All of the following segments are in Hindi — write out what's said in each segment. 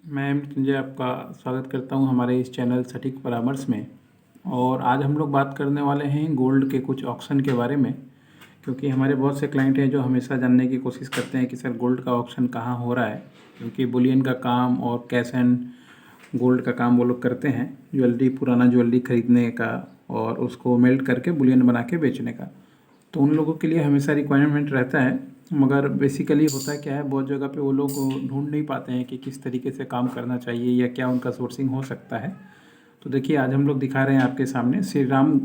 मैं मृत्युंजय आपका स्वागत करता हूं हमारे इस चैनल सटीक परामर्श में। और आज हम लोग बात करने वाले हैं गोल्ड के कुछ ऑक्शन के बारे में, क्योंकि हमारे बहुत से क्लाइंट हैं जो हमेशा जानने की कोशिश करते हैं कि सर गोल्ड का ऑक्शन कहाँ हो रहा है। क्योंकि बुलियन का काम और कैश एंड गोल्ड का काम वो लोग करते हैं, ज्वेलरी, पुराना ज्वेलरी खरीदने का और उसको मेल्ट करके बुलियन बना के बेचने का। तो उन लोगों के लिए हमेशा रिक्वायरमेंट रहता है, मगर बेसिकली होता क्या है, बहुत जगह पे वो लोग ढूंढ नहीं पाते हैं कि किस तरीके से काम करना चाहिए या क्या उनका सोर्सिंग हो सकता है। तो देखिए, आज हम लोग दिखा रहे हैं आपके सामने श्री राम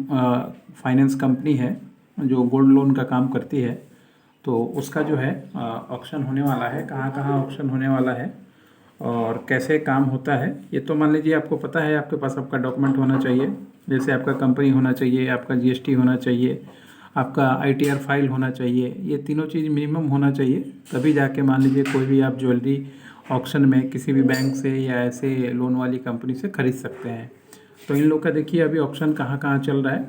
फाइनेंस कंपनी है जो गोल्ड लोन का काम करती है। तो उसका जो है ऑक्शन होने वाला है, कहाँ कहाँ ऑक्शन होने वाला है और कैसे काम होता है। ये तो मान लीजिए आपको पता है, आपके पास आपका डॉक्यूमेंट होना चाहिए, जैसे आपका कंपनी होना चाहिए, आपका जीएसटी होना चाहिए, आपका आईटीआर फाइल होना चाहिए। ये तीनों चीज़ मिनिमम होना चाहिए, तभी जाके मान लीजिए कोई भी आप ज्वेलरी ऑक्शन में किसी भी बैंक से या ऐसे लोन वाली कंपनी से खरीद सकते हैं। तो इन लोग का देखिए अभी ऑक्शन कहाँ कहाँ चल रहा है।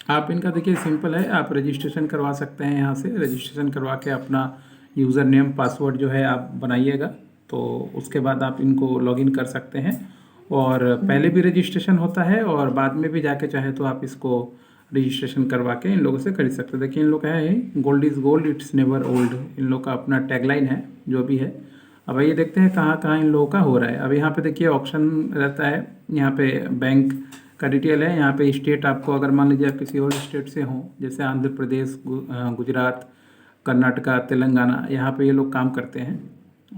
आप इनका देखिए सिंपल है, आप रजिस्ट्रेशन करवा सकते हैं। यहाँ से रजिस्ट्रेशन करवा के अपना यूज़र नेम पासवर्ड जो है आप बनाइएगा, तो उसके बाद आप इनको लॉगिन कर सकते हैं। और पहले भी रजिस्ट्रेशन होता है और बाद में भी जाके चाहे तो आप इसको रजिस्ट्रेशन करवा के इन लोगों से खरीद सकते हैं। देखिए इन लोग का है gold is gold, it's never old, इन लोग का अपना टैगलाइन है जो भी है। अब ये देखते हैं कहाँ कहाँ इन लोगों का हो रहा है। अब यहाँ पे देखिए ऑप्शन रहता है, यहाँ पे बैंक का डिटेल है, यहाँ पे स्टेट आपको, अगर मान लीजिए आप किसी और स्टेट से हों, जैसे आंध्र प्रदेश, गुजरात, कर्नाटका, तेलंगाना, यहाँ पे ये लोग काम करते हैं।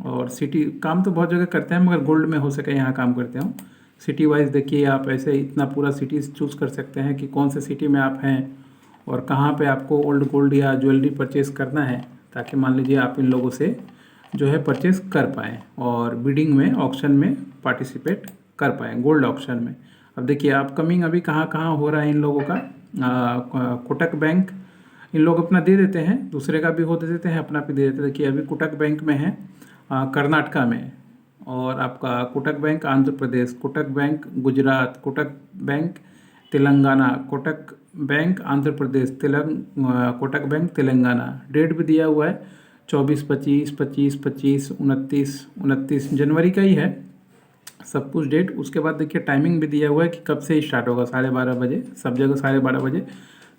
और सिटी काम तो बहुत जगह करते हैं, मगर गोल्ड में हो सके यहाँ काम करते हो। सिटी वाइज देखिए, आप ऐसे इतना पूरा सिटी चूज़ कर सकते हैं कि कौन से सिटी में आप हैं और कहाँ पे आपको ओल्ड गोल्ड या ज्वेलरी परचेज़ करना है, ताकि मान लीजिए आप इन लोगों से जो है परचेज़ कर पाएँ और बिडिंग में, ऑक्शन में पार्टिसिपेट कर पाएँ, गोल्ड ऑक्शन में। अब देखिए अपकमिंग अभी कहाँ कहाँ हो रहा है इन लोगों का। कोटक बैंक इन लोग अपना दे देते हैं, दूसरे का भी हो दे देते हैं, अपना भी दे देते हैं। देखिए अभी कोटक बैंक में है कर्नाटका में, और आपका Kotak bank Andhra Pradesh, Kotak bank Gujarat, Kotak bank Telangana, Kotak bank Andhra Pradesh, Kotak bank Telangana. Date भी दिया हुआ है 24, 25, 25, 25, 29 जनवरी का ही है सब कुछ डेट। उसके बाद देखिए टाइमिंग भी दिया हुआ है कि कब से स्टार्ट होगा, 12:30 बजे, सब जगह 12:30 बजे,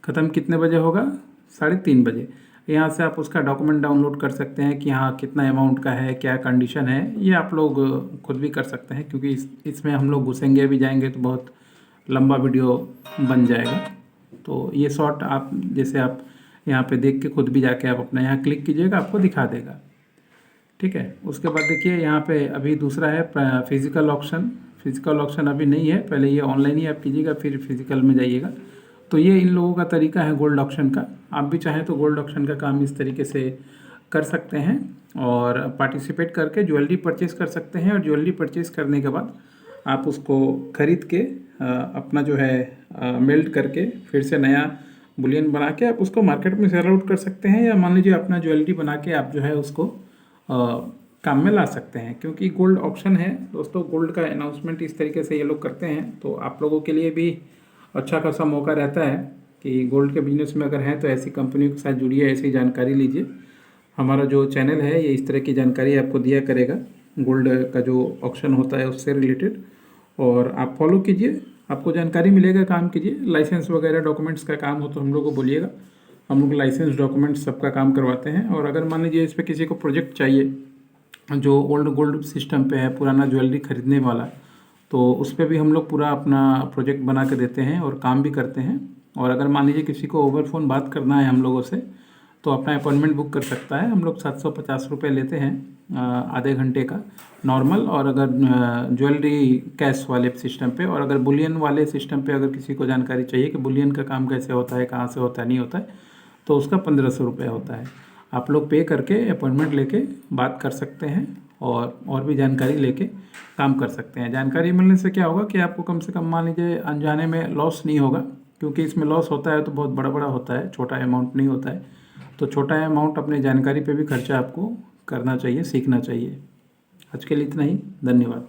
ख़त्म कितने बजे होगा, 3:30 बजे। यहाँ से आप उसका डॉक्यूमेंट डाउनलोड कर सकते हैं कि हाँ कितना अमाउंट का है, क्या कंडीशन है, ये आप लोग खुद भी कर सकते हैं। क्योंकि इसमें हम लोग घुसेंगे भी जाएंगे तो बहुत लंबा वीडियो बन जाएगा। तो ये शॉर्ट आप जैसे आप यहाँ पे देख के खुद भी जाके आप अपना यहाँ क्लिक कीजिएगा, आपको दिखा देगा, ठीक है। उसके बाद देखिए यहाँ पे अभी दूसरा है फिज़िकल ऑक्शन। फिज़िकल ऑक्शन अभी नहीं है, पहले ये ऑनलाइन ही आप कीजिएगा, फिर फिज़िकल में जाइएगा। तो ये इन लोगों का तरीका है गोल्ड ऑक्शन का। आप भी चाहें तो गोल्ड ऑक्शन का काम इस तरीके से कर सकते हैं और पार्टिसिपेट करके ज्वेलरी परचेज़ कर सकते हैं। और ज्वेलरी परचेज़ करने के बाद आप उसको ख़रीद के अपना जो है मेल्ट करके फिर से नया बुलियन बना के आप उसको मार्केट में सेल आउट कर सकते हैं, या मान लीजिए अपना ज्वेलरी बना के आप जो है उसको काम में ला सकते हैं। क्योंकि गोल्ड ऑप्शन है दोस्तों, गोल्ड का अनाउंसमेंट इस तरीके से ये लोग करते हैं, तो आप लोगों के लिए भी अच्छा खासा मौका रहता है कि गोल्ड के बिजनेस में अगर हैं तो ऐसी कंपनियों के साथ जुड़िए, ऐसी जानकारी लीजिए। हमारा जो चैनल है ये इस तरह की जानकारी आपको दिया करेगा, गोल्ड का जो ऑक्शन होता है उससे रिलेटेड, और आप फॉलो कीजिए, आपको जानकारी मिलेगा, काम कीजिए। लाइसेंस वगैरह डॉक्यूमेंट्स का काम हो तो हम लोग को बोलिएगा, हम लोग लाइसेंस डॉक्यूमेंट्स सबका काम करवाते हैं। और अगर मान लीजिए इस पर किसी को प्रोजेक्ट चाहिए जो ओल्ड गोल्ड सिस्टम पे है, पुराना ज्वेलरी खरीदने वाला, तो उस पर भी हम लोग पूरा अपना प्रोजेक्ट बना के देते हैं और काम भी करते हैं। और अगर मान लीजिए किसी को ओवर फ़ोन बात करना है हम लोगों से, तो अपना अपॉइंटमेंट बुक कर सकता है। हम लोग 750 रुपये लेते हैं आधे घंटे का नॉर्मल। और अगर ज्वेलरी कैश वाले सिस्टम पे, और अगर बुलियन वाले सिस्टम पे अगर किसी को जानकारी चाहिए कि बुलियन का काम कैसे होता है, कहाँ से होता है, नहीं होता है, तो उसका 1500 रुपये होता है। आप लोग पे करके अपॉइंटमेंट लेके बात कर सकते हैं और भी जानकारी लेके काम कर सकते हैं। जानकारी मिलने से क्या होगा कि आपको कम से कम मान लीजिए अनजाने में लॉस नहीं होगा, क्योंकि इसमें लॉस होता है तो बहुत बड़ा बड़ा होता है, छोटा अमाउंट नहीं होता है। तो छोटा अमाउंट अपनी जानकारी पे भी खर्चा आपको करना चाहिए, सीखना चाहिए। आज के लिए इतना ही, धन्यवाद।